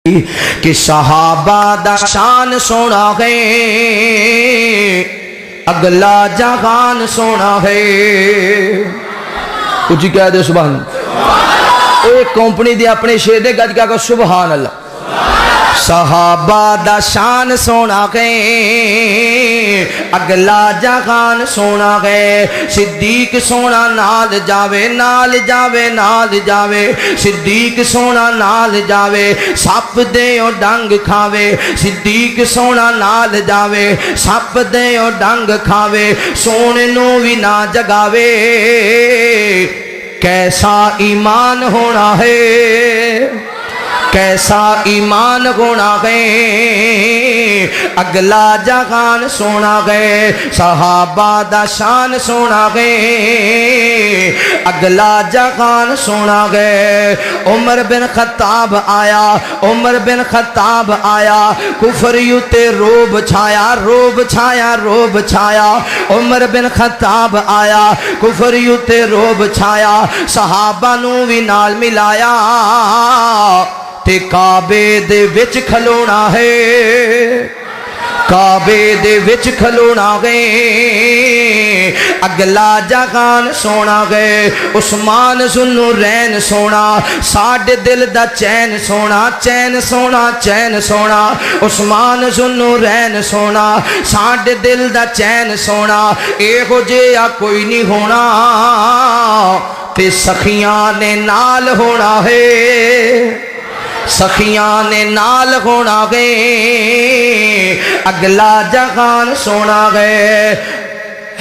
کہ صحابہ دا شان سونا ہے، اگلا جہان سونا ہے۔ کچھ کہہ دے سبحان اللہ۔ ایک کمپنی دی اپنے شیر دے گج کہا کہ سبحان اللہ۔ صحابہ دا شان سونا ہے، اگلا جہان سونا ہے۔ صدیق سونا نال جاوے نال جاوے نال جاوے، صدیق سونا نال جاوے سپ دے او ڈنگ کھاوے، صدیق سونا نال جاوے سپ دے او ڈنگ کھاوے، سونے نو بھی نہ جگاوے۔ کیسا ایمان ہونا ہے، کیسا ایمان ہونا ہے، اگلا جہان سونا ہے۔ صحابہ دا شان سونا ہے، اگلا جہان سونا ہے۔ عمر بن خطاب آیا، عمر بن خطاب آیا، کفر یوتے روب چھایا روب چھایا روب چھایا۔ عمر بن خطاب آیا، کفر یوتے روب چھایا، صحابہ نو بھی نال ملایا تے کعبے دے وچ کھلونا ہے، کعبے دے وچ کھلونا ہے، اگلا جہان سونا ہے۔ عثمان ذوالنورین سونا، ساڈے دل دا چین سونا چین سونا چین سونا۔ عثمان ذوالنورین سونا، ساڈے دل دا چین سونا، اے ہو جیا کوئی نہیں ہونا تے سخیاں نے نال ہونا ہے، سخیاں نے نال ہونا گے، اگلا جہان سونا گے۔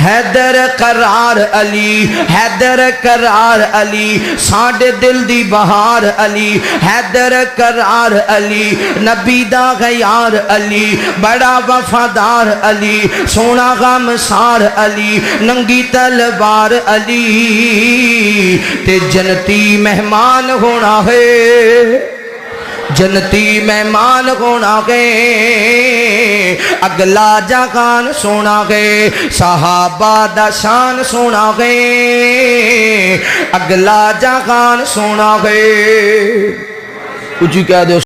حیدر قرار علی، حیدر قرار علی، ساڈے دل دی بہار علی، حیدر قرار علی، نبی دا غیار علی، بڑا وفادار علی، سونا غمسار علی، ننگی تلوار علی، تے جنتی مہمان ہونا ہے، جنتی مہمان ہونا گے، اگلا جہان سونا گے۔ صحابہ دا شان سونا گے، اگلا جہان سونا گے۔ کچھ کہہ دو